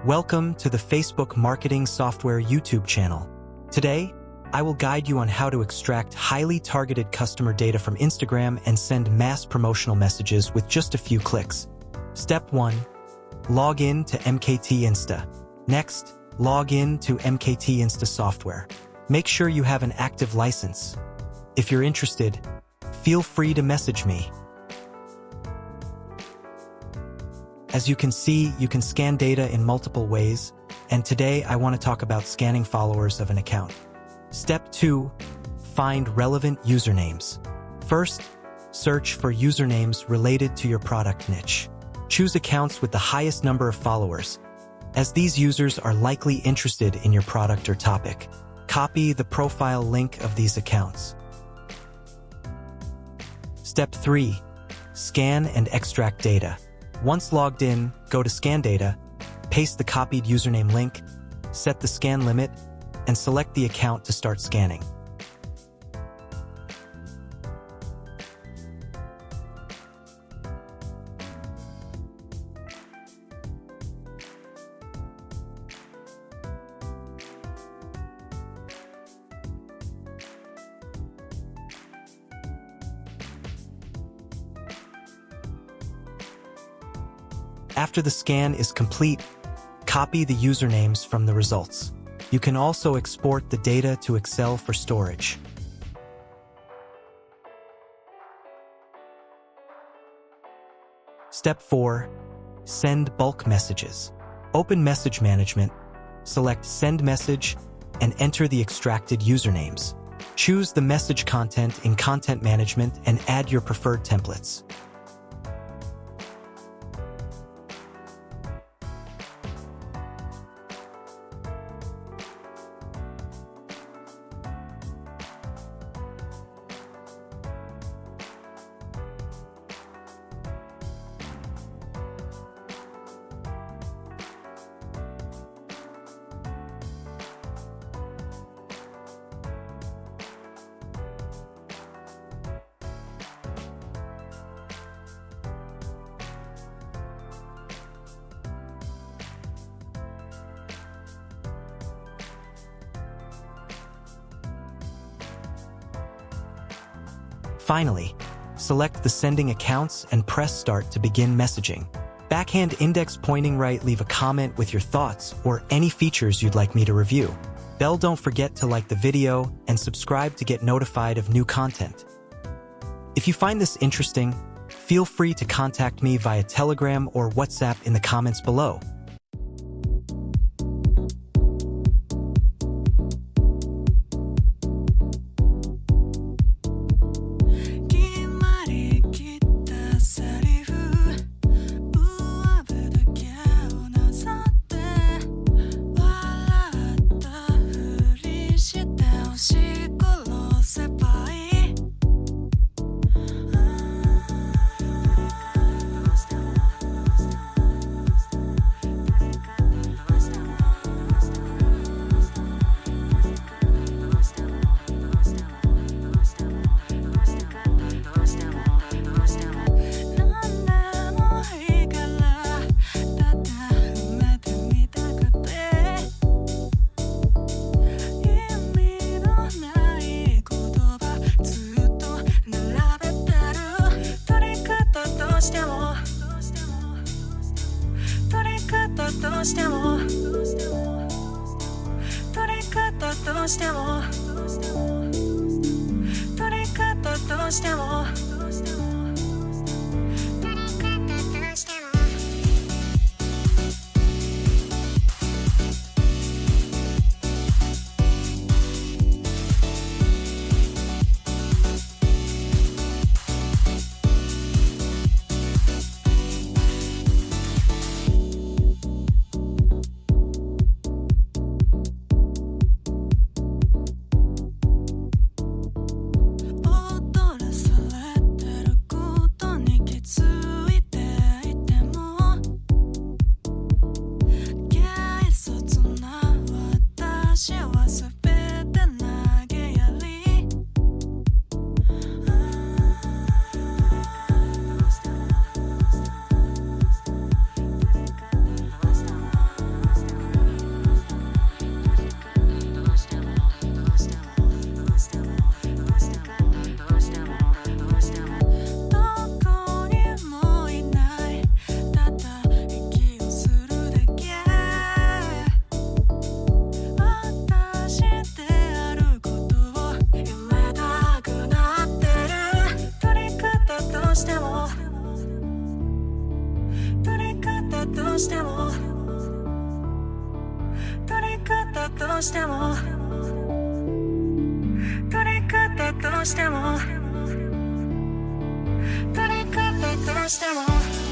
Welcome to the Facebook Marketing Software YouTube channel. Today, I will guide you on how to extract highly targeted customer data from Instagram and send mass promotional messages with just a few clicks. Step 1. Log in to MKT Insta. Next, log in to MKT Insta software. Make sure you have an active license. If you're interested, feel free to message me. As you can see, you can scan data in multiple ways, and today I want to talk about scanning followers of an account. Step 2. Find relevant usernames. First, search for usernames related to your product niche. Choose accounts with the highest number of followers, as these users are likely interested in your product or topic. Copy the profile link of these accounts. Step 3. Scan and extract data. Once logged in, go to Scan Data, paste the copied username link, set the scan limit, and select the account to start scanning. After the scan is complete, copy the usernames from the results. You can also export the data to Excel for storage. Step 4. Send bulk messages. Open Message Management, select Send Message, and enter the extracted usernames. Choose the message content in Content Management and add your preferred templates. Finally, select the sending accounts and press Start to begin messaging. Backhand index pointing right, leave a comment with your thoughts or any features you'd like me to review. Bell, don't forget to like the video and subscribe to get notified of new content. If you find this interesting, feel free to contact me via Telegram or WhatsApp in the comments below. しても取り方どうしても取り方どうしても取り方どうしても